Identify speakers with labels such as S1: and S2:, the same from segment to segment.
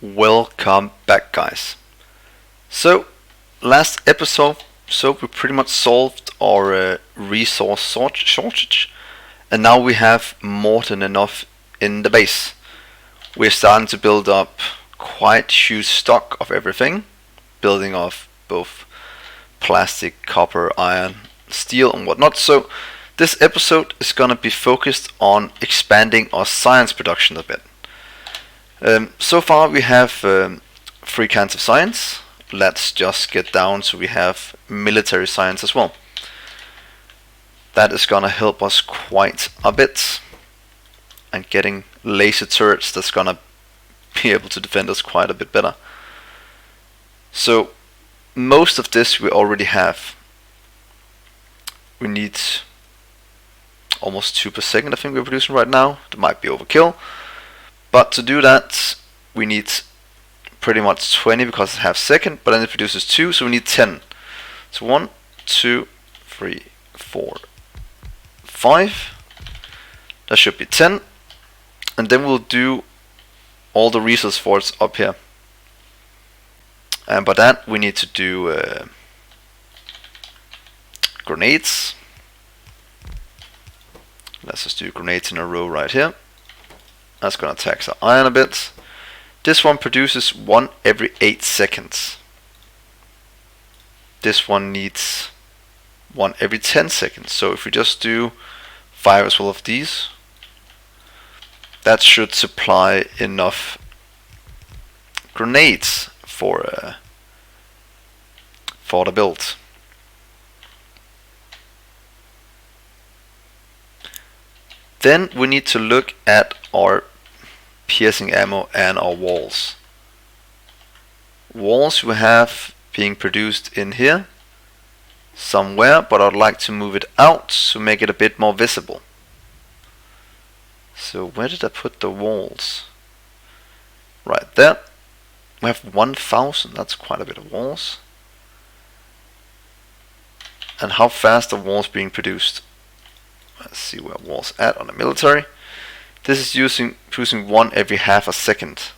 S1: Welcome back, guys. So, last episode, we pretty much solved our resource shortage, and now we have more than enough in the base. We're starting to build up quite huge stock of everything, building off both plastic, copper, iron, steel, and whatnot. So, this episode is gonna be focused on expanding our science production a bit. So far we have 3 kinds of science. Let's just get down so we have military science as well. That is gonna help us quite a bit. And getting laser turrets that's gonna be able to defend us quite a bit better. So most of this we already have. We need almost 2 per second I think we're producing right now. That might be overkill. But to do that, we need pretty much 20 because it's half second, but then it produces 2, so we need 10. So 1, 2, 3, 4, 5. That should be 10. And then we'll do all the resource forts up here. And by that, we need to do grenades. Let's just do grenades in a row right here. That's gonna tax our iron a bit. This one produces 1 every 8 seconds. This one needs 1 every 10 seconds. So if we just do 5 as well of these, that should supply enough grenades for the build. Then we need to look at our piercing ammo and our walls. Walls we have being produced in here somewhere, but I'd like to move it out to make it a bit more visible. So where did I put the walls? Right there. We have 1000, that's quite a bit of walls. And how fast are walls being produced? Let's see where walls at on the military. This is producing 1 every half a second.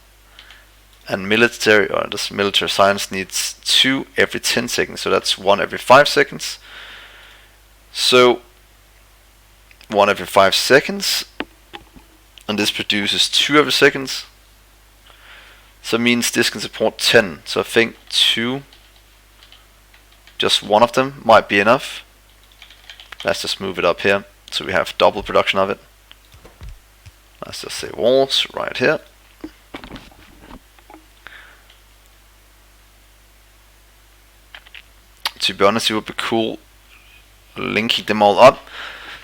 S1: And military science needs 2 every 10 seconds, so that's 1 every 5 seconds. So 1 every 5 seconds, and this produces 2 every seconds. So it means this can support 10. So I think 2, just 1 of them might be enough. Let's just move it up here so we have double production of it. Let's just say walls right here. To be honest, it would be cool linking them all up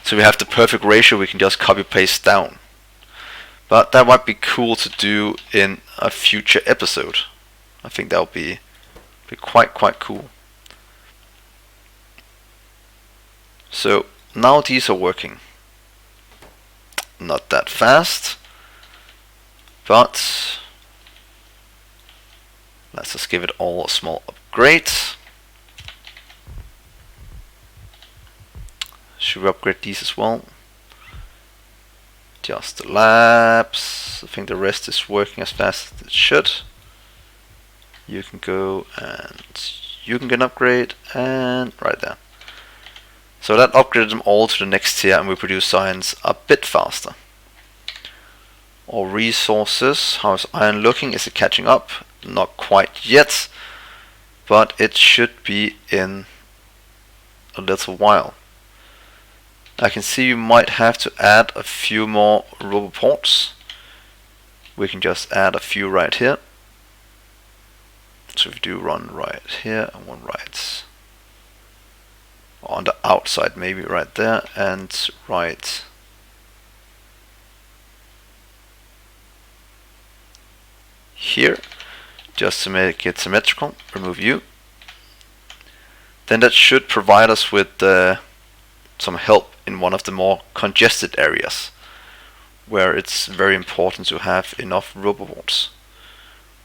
S1: so we have the perfect ratio we can just copy paste down. But that might be cool to do in a future episode. I think that would be quite cool. So now these are working. Not that fast, but let's just give it all a small upgrade. Should we upgrade these as well? Just the labs. I think the rest is working as fast as it should. You can go and you can get an upgrade, and right there. So that upgraded them all to the next tier, and we produce science a bit faster. Our resources, how is iron looking? Is it catching up? Not quite yet, but it should be in a little while. I can see you might have to add a few more roboports. We can just add a few right here. So if we do one right here and one right on the outside, maybe right there, and right here, just to make it symmetrical. Remove you. Then that should provide us with some help in one of the more congested areas where it's very important to have enough roboports.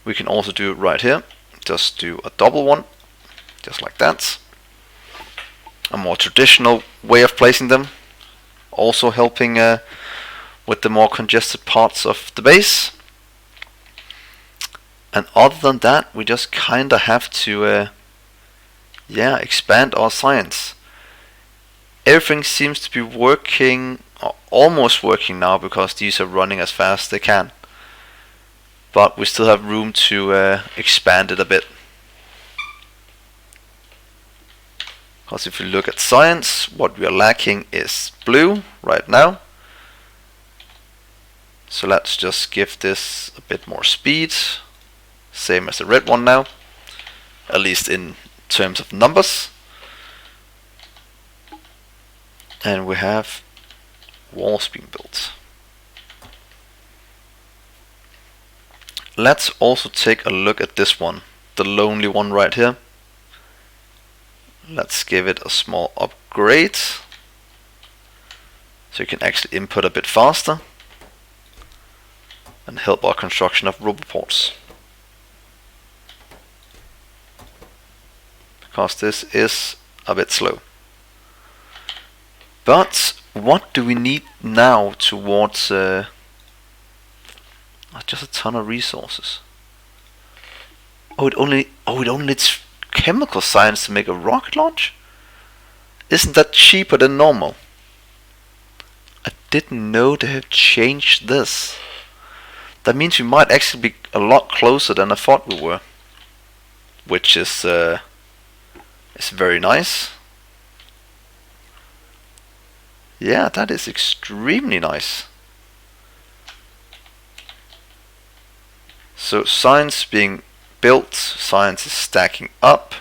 S1: We can also do it right here. Just do a double one, just like that. A more traditional way of placing them, also helping with the more congested parts of the base. And other than that, we just kinda have to expand our science. Everything seems to be working, or almost working now, because these are running as fast as they can. But we still have room to expand it a bit. Because if you look at science, what we are lacking is blue right now. So let's just give this a bit more speed. Same as the red one now, at least in terms of numbers. And we have walls being built. Let's also take a look at this one, the lonely one right here. Let's give it a small upgrade, so you can actually input a bit faster and help our construction of roboports. Because this is a bit slow. But what do we need now towards just a ton of resources? It only needs chemical science to make a rocket launch? Isn't that cheaper than normal? I didn't know they have changed this. That means we might actually be a lot closer than I thought we were, which is very nice. Yeah, that is extremely nice. So science being built, science is stacking up,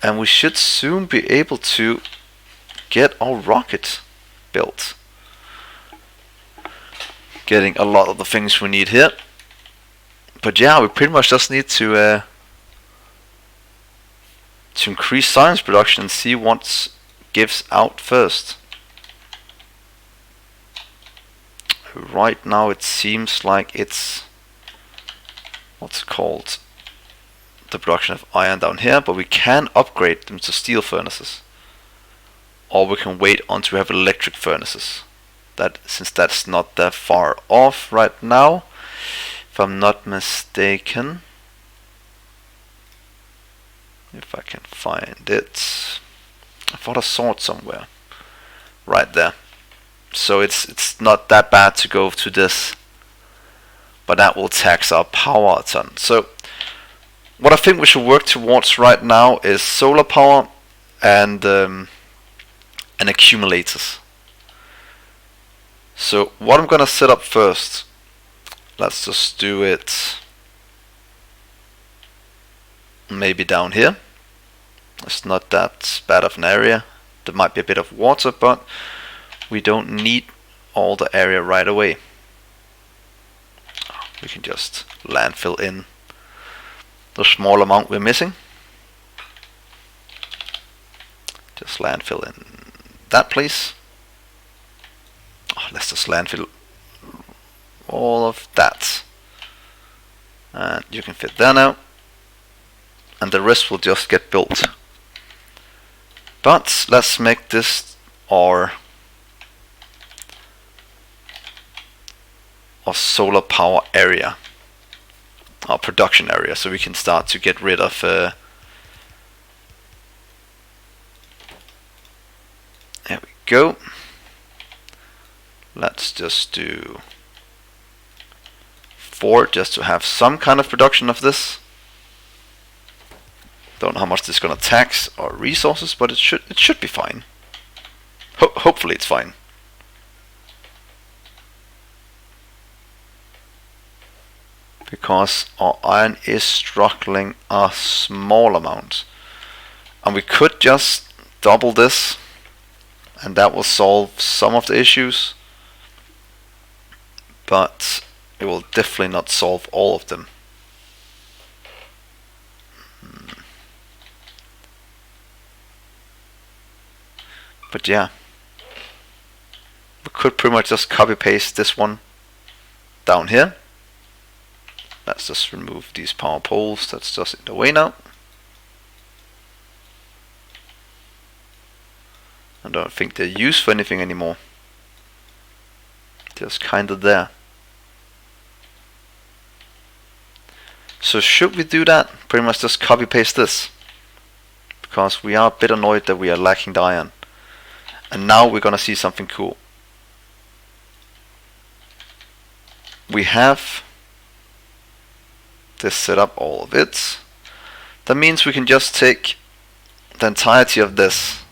S1: and we should soon be able to get our rocket built. Getting a lot of the things we need here. But yeah, we pretty much just need to increase science production and see what gives out first. Right now it seems like it's what's it called, the production of iron down here, but we can upgrade them to steel furnaces, or we can wait until we have electric furnaces. That, since that's not that far off right now, if I'm not mistaken. If I can find it, I thought I saw it somewhere. Right there. So it's not that bad to go to this, but that will tax our power a ton. So what I think we should work towards right now is solar power and accumulators. So what I'm gonna set up first, let's just do it maybe down here. It's not that bad of an area. There might be a bit of water, but we don't need all the area right away. We can just landfill in the small amount we're missing. Just landfill in that place. Let's just landfill all of that. And you can fit there now. And the rest will just get built. But let's make this our solar power area, our production area, so we can start to get rid of there we go. Let's just do 4 just to have some kind of production of this. Don't know how much this is gonna tax our resources, but it should be fine. Hopefully it's fine. Because our iron is struggling a small amount, and we could just double this and that will solve some of the issues, but it will definitely not solve all of them. But yeah, we could pretty much just copy paste this one down here. Let's just remove these power poles, that's just in the way now. I don't think they're used for anything anymore. Just kinda there. So should we do that? Pretty much just copy paste this, because we are a bit annoyed that we are lacking the iron. And now we're gonna see something cool. We have this set up, all of it. That means we can just take the entirety of this,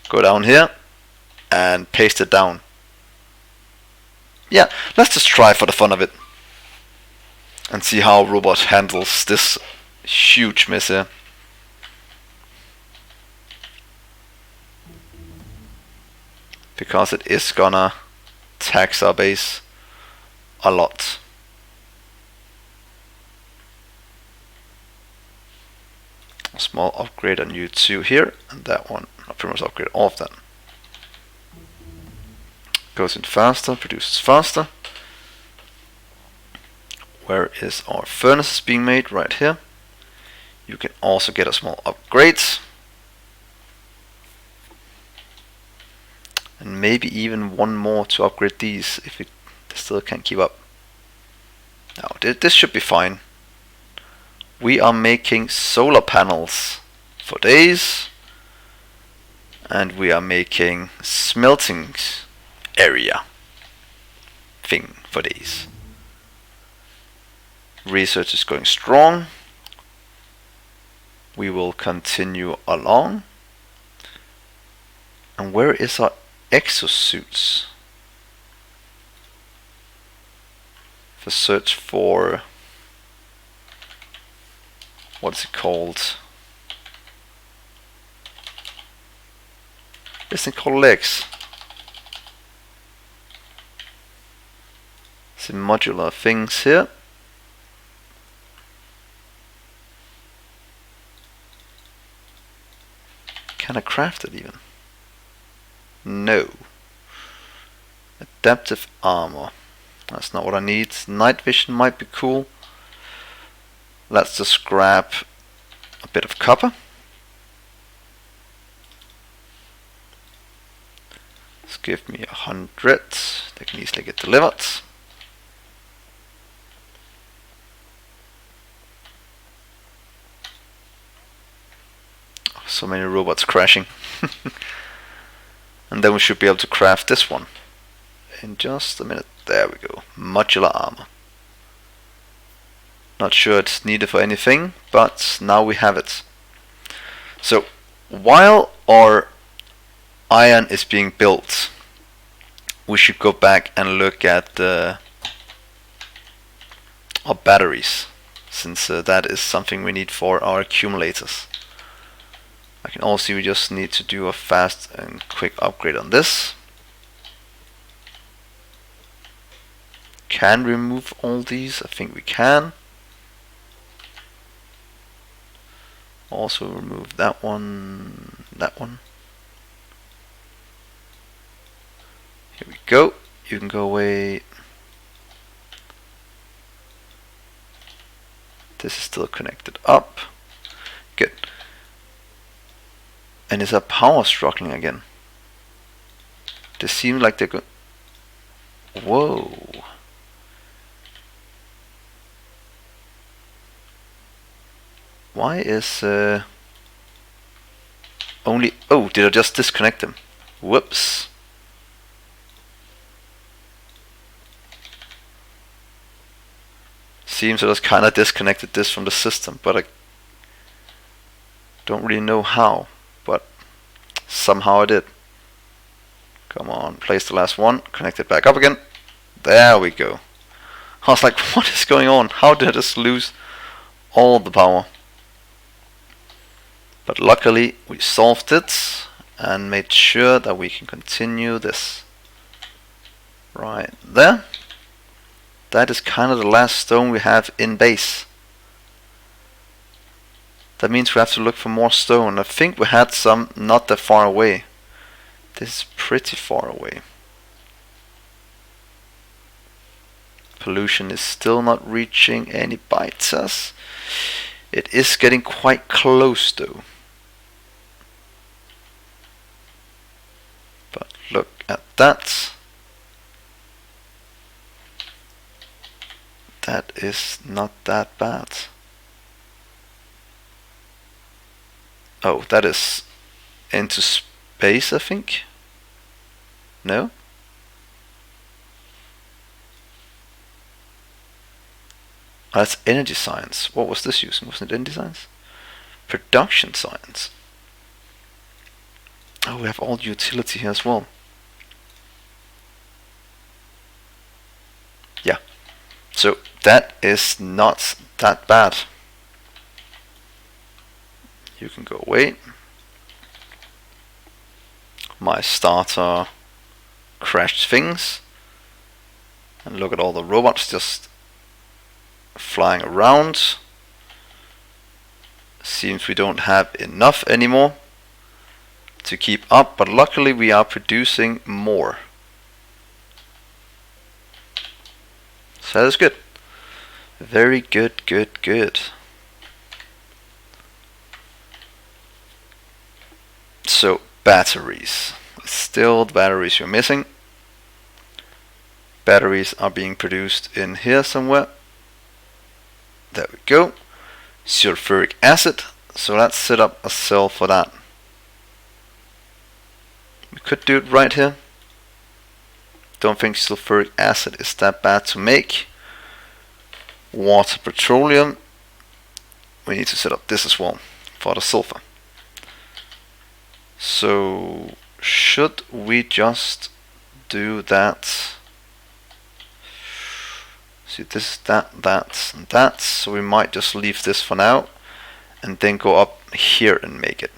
S1: go down here and paste it down. Yeah, let's just try for the fun of it and see how robot handles this huge mess here. Because it is gonna tax our base a lot. A small upgrade on you two here, and that one, I'll pretty much upgrade all of them. Goes in faster, produces faster. Where is our furnaces being made? Right here. You can also get a small upgrade. And maybe even one more to upgrade these if it still can't keep up. Now this should be fine. We are making solar panels for days, and we are making smelting area thing for days. Research is going strong. We will continue along. And where is our exosuits? The search for, what is it called? Isn't it called legs? Some modular things here. Can I craft it even? No. Adaptive armor. That's not what I need. Night vision might be cool. Let's just grab a bit of copper. Let's give me 100. They can easily get delivered. So many robots crashing. And then we should be able to craft this one in just a minute. There we go. Modular armor. Not sure it's needed for anything, but now we have it. So while our iron is being built, we should go back and look at our batteries, since that is something we need for our accumulators. I can also see we just need to do a fast and quick upgrade on this. Can remove all these? I think we can. Also remove that one, that one. Here we go. You can go away. This is still connected up. Good. And is our power struggling again? They seem like they're going. Whoa. Why is only. Oh, did I just disconnect them? Whoops. Seems I just kinda disconnected this from the system, but I don't really know how. But somehow I did. Come on, place the last one, connect it back up again. There we go. I was like, what is going on? How did I just lose all the power? But luckily we solved it and made sure that we can continue this. Right there. That is kind of the last stone we have in base. That means we have to look for more stone. I think we had some not that far away. This is pretty far away. Pollution is still not reaching any bites us. It is getting quite close though. But look at that. That is not that bad. Oh, that is into space, I think. No? Oh, that's energy science. What was this using? Wasn't it energy science? Production science. Oh, we have all utility here as well. Yeah. So that is not that bad. You can go away. My starter crashed things. And look at all the robots just flying around. Seems we don't have enough anymore to keep up, but luckily we are producing more. So that's good. Very good, good, good. So batteries. Still the batteries you're missing. Batteries are being produced in here somewhere. There we go. Sulfuric acid. So let's set up a cell for that. We could do it right here. Don't think sulfuric acid is that bad to make. Water petroleum. We need to set up this as well for the sulfur. So should we just do that? See, this, that, and that. So we might just leave this for now and then go up here and make it.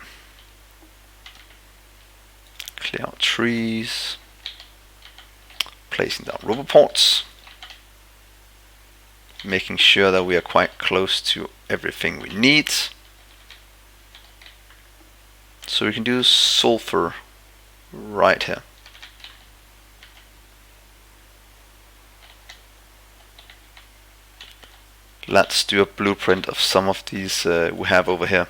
S1: Clear out trees. Placing down rubber ports. Making sure that we are quite close to everything we need. So we can do sulfur right here. Let's do a blueprint of some of these we have over here.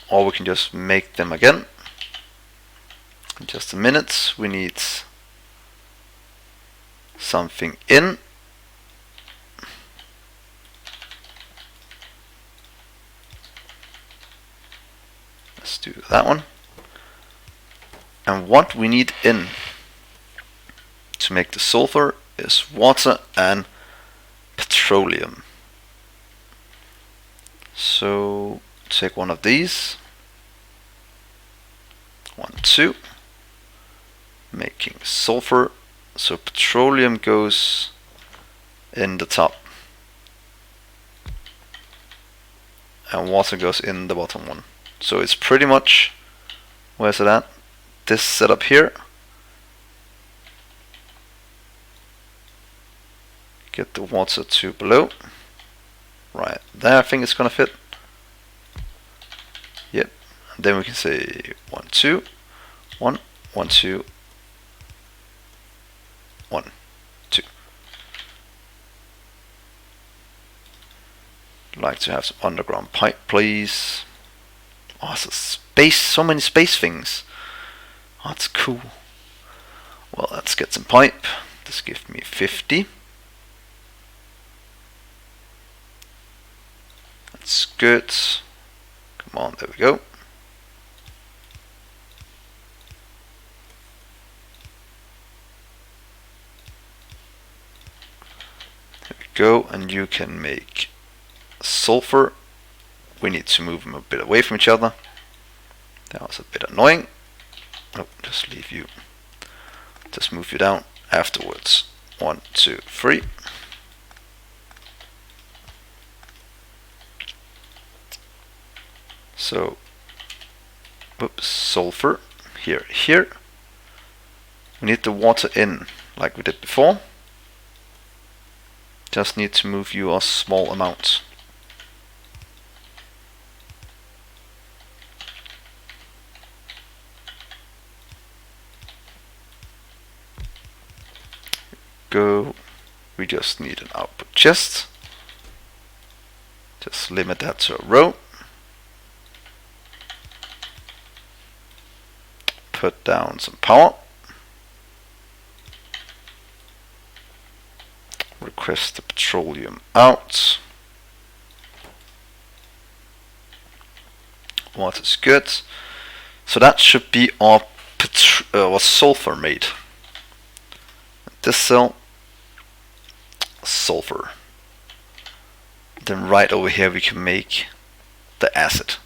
S1: Or we can just make them again. In just a minute, we need something in. Let's do that one. And what we need in to make the sulfur is water and petroleum. So take one of these. 1, 2. Making sulfur. So petroleum goes in the top. And water goes in the bottom one. So it's pretty much, where's it at? This setup here. Get the water to below. Right there, I think it's gonna fit. Yep. And then we can say 1, 2, 1, 1, 2, 1, 2. Like to have some underground pipe, please. Oh, so space, so many space things. Oh, that's cool. Well, let's get some pipe. This gives me 50. That's good. Come on, there we go. There we go, and you can make sulfur. We need to move them a bit away from each other. That was a bit annoying. Oh, just leave you. Just move you down afterwards. 1, 2, 3. So, whoops, sulfur here, here. We need the water in, like we did before. Just need to move you a small amount. Go. We just need an output chest. Just limit that to a row. Put down some power. request the petroleum out. Water is good. So that should be our sulfur made. This cell, sulfur. Then right over here we can make the acid.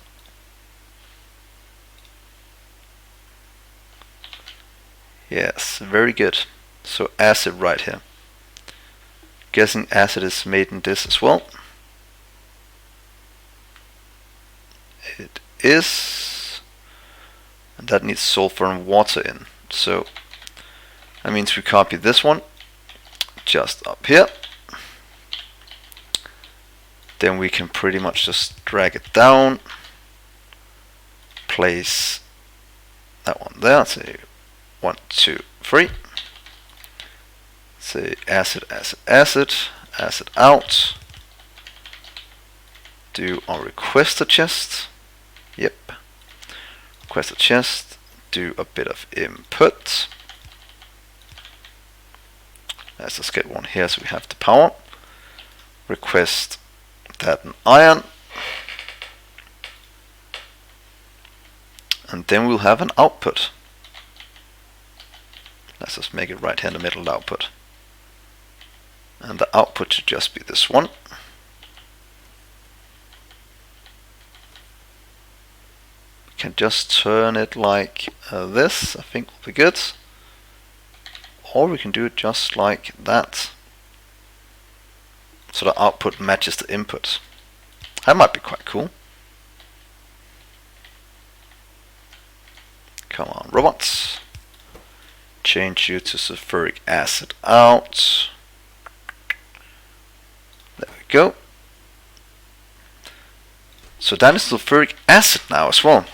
S1: Yes, very good. So acid right here. Guessing acid is made in this as well. It is. And that needs sulfur and water in. So that means we copy this one just up here. Then we can pretty much just drag it down. Place that one there. Say 1, 2, 3. Say acid, acid, acid, acid out. Do our requester chest. Yep. Requester chest. Do a bit of input. Let's just get one here so we have the power. Request that an iron. And then we'll have an output. Let's just make it right here in the middle output. And the output should just be this one. We can just turn it like this, I think will be good. Or we can do it just like that. So the output matches the input. That might be quite cool. Come on, robots. Change you to sulfuric acid out. There we go. So that is sulfuric acid now as well.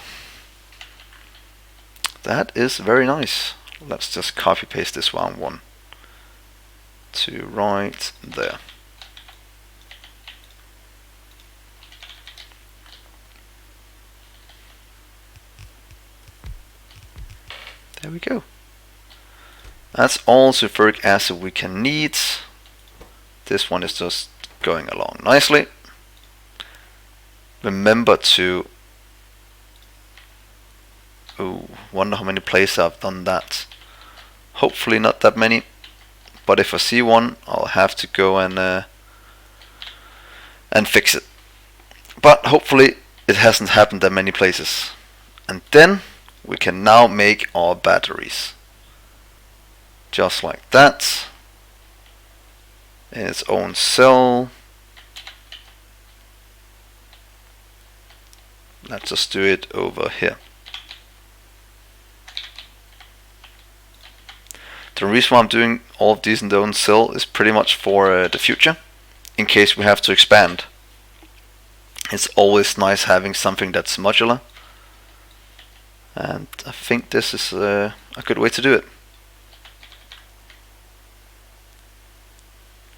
S1: That is very nice. Let's just copy paste this one to right there. There we go. That's all sulfuric acid we can need. This one is just going along nicely. Remember to... Oh, wonder how many places I've done that. Hopefully not that many. But if I see one, I'll have to go and fix it. But hopefully it hasn't happened that many places. And then we can now make our batteries. Just like that. In its own cell. Let's just do it over here. The reason why I'm doing all of these in their own cell is pretty much for the future. In case we have to expand. It's always nice having something that's modular. And I think this is a good way to do it.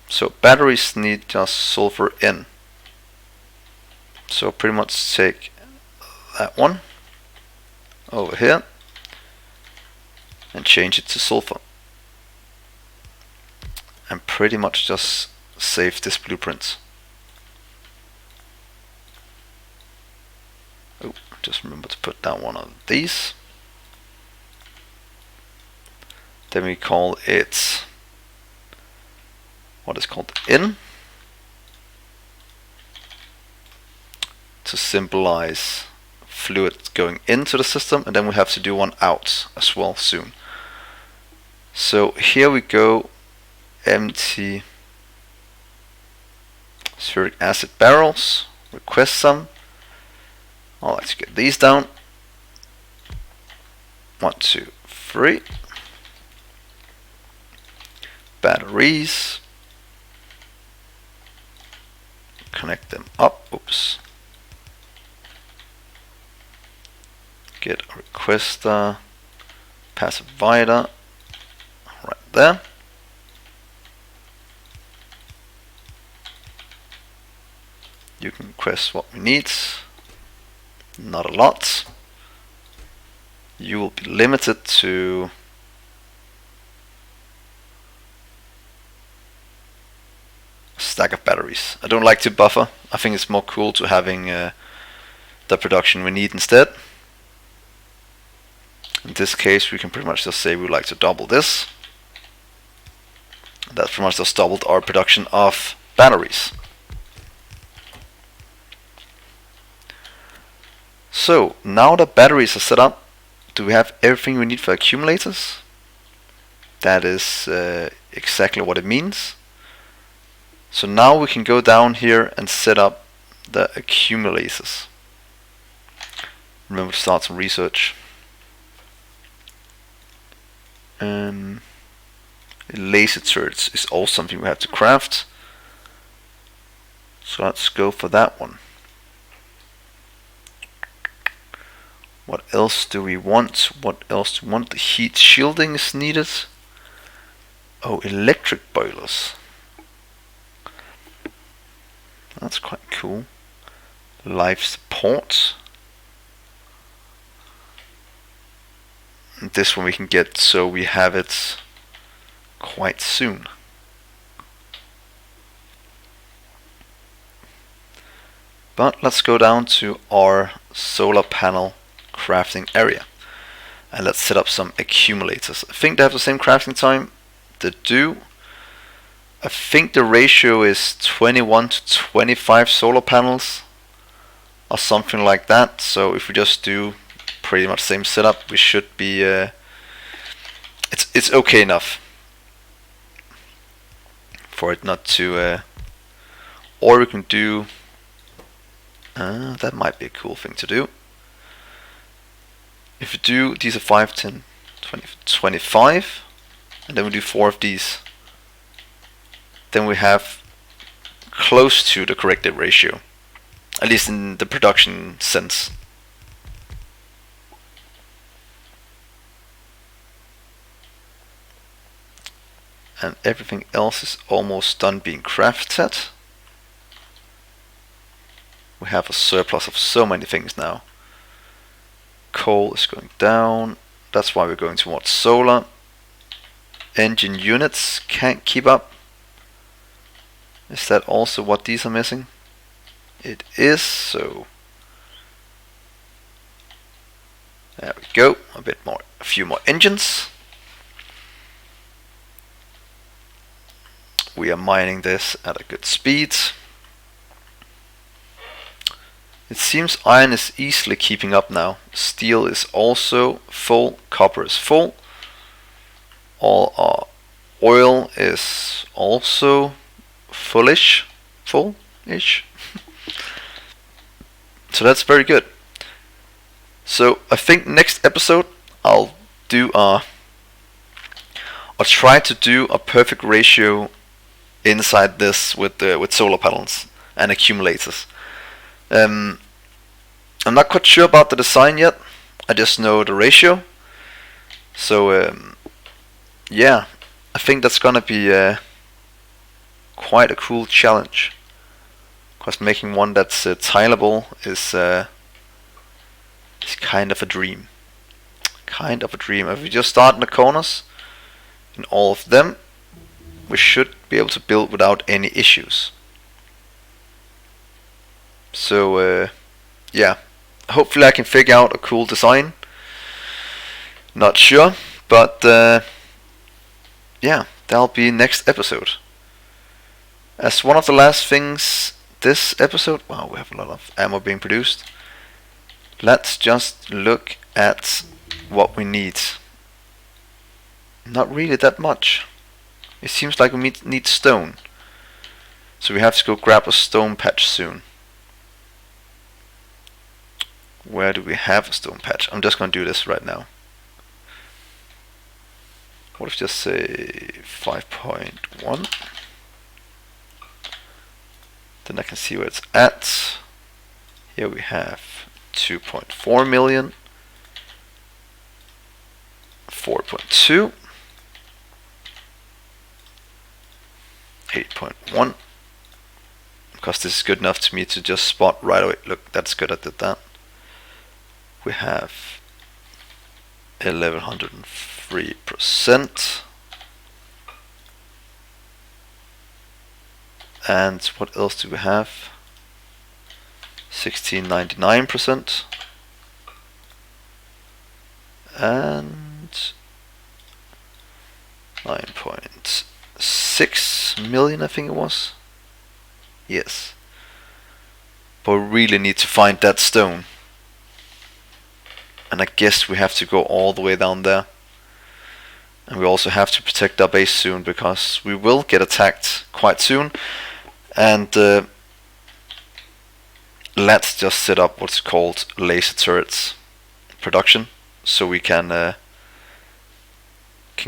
S1: So batteries need just sulfur in. So pretty much take that one over here and change it to sulfur. And pretty much just save this blueprint. Oh, just remember to put down one of these. Then we call it what is called in, to symbolize fluid going into the system, and then we have to do one out as well soon. So here we go, empty sulfuric acid barrels, request some. I'll like to get these down. 1, 2, 3. Batteries. Connect them up. Oops. Get a requester. Passive divider. Right there. You can request what we need. Not a lot. You will be limited to stack of batteries. I don't like to buffer. I think it's more cool to having the production we need instead. In this case, we can pretty much just say we would like to double this. That pretty much just doubled our production of batteries. So now the batteries are set up, do we have everything we need for accumulators? That is exactly what it means. So now we can go down here and set up the accumulators. Remember to start some research. Laser turrets is also something we have to craft. So let's go for that one. What else do we want? What else do we want? The heat shielding is needed. Oh, electric boilers. That's quite cool. Life support. And this one we can get, so we have it quite soon. But let's go down to our solar panel crafting area and let's set up some accumulators. I think they have the same crafting time. They do. I think the ratio is 21 to 25 solar panels or something like that. So if we just do pretty much the same setup, we should be it's okay enough for it not to or we can do that might be a cool thing to do. If we do, these are 5, 10, 20, 25, and then we do 4 of these, then we have close to the corrected ratio, at least in the production sense. And everything else is almost done being crafted. We have a surplus of so many things now. Coal is going down. That's why we're going towards solar. Engine units can't keep up. Is that also what these are missing? It is, so there we go. A few more engines. We are mining this at a good speed. It seems iron is easily keeping up now. Steel is also full. Copper is full. All our oil is also full-ish. So that's very good. So I think next episode I'll try to do a perfect ratio inside this with solar panels and accumulators. I'm not quite sure about the design yet. I just know the ratio. So yeah, I think that's gonna be quite a cool challenge. Because making one that's tileable is kind of a dream. Kind of a dream. If we just start in the corners, in all of them, we should be able to build without any issues. So yeah, hopefully I can figure out a cool design. Not sure, but yeah, that'll be next episode. As one of the last things this episode, wow, we have a lot of ammo being produced. Let's just look at what we need. Not really that much. It seems like we need stone. So we have to go grab a stone patch soon. Where do we have a stone patch? I'm just going to do this right now. What if just say 5.1? Then I can see where it's at. Here we have 2.4 million, 4.2, 8.1. Because this is good enough to me to just spot right away. Look, that's good, I did that. We have 1103%. And what else do we have? 1699%. And 9.6 million, I think it was. Yes. But we really need to find that stone. And I guess we have to go all the way down there. And we also have to protect our base soon, because we will get attacked quite soon. And let's just set up what's called laser turrets production, so we can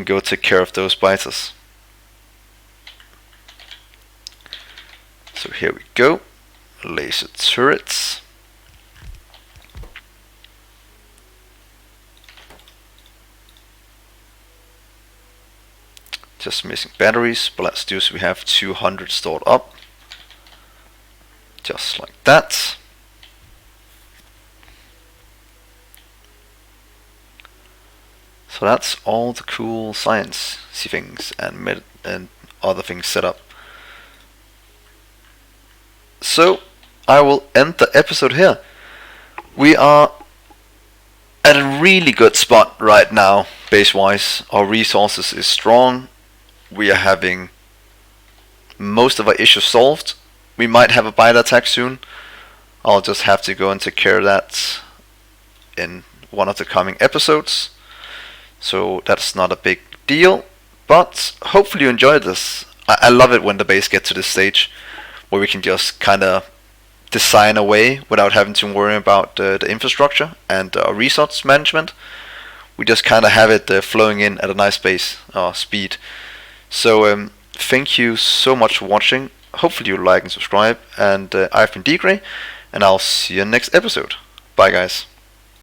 S1: go take care of those biters. So here we go, laser turrets. Just missing batteries, but let's do so we have 200 stored up. Just like that. So that's all the cool science-y things and other things set up. So I will end the episode here. We are at a really good spot right now, base-wise. Our resources is strong. We are having most of our issues solved. We might have a bite attack soon. I'll just have to go and take care of that in one of the coming episodes. So that's not a big deal. But hopefully you enjoyed this. I love it when the base gets to this stage where we can just kind of design away without having to worry about the infrastructure and resource management. We just kind of have it flowing in at a nice pace or speed. So thank you so much for watching. Hopefully you like and subscribe. And I've been Dgray, and I'll see you in the next episode. Bye guys.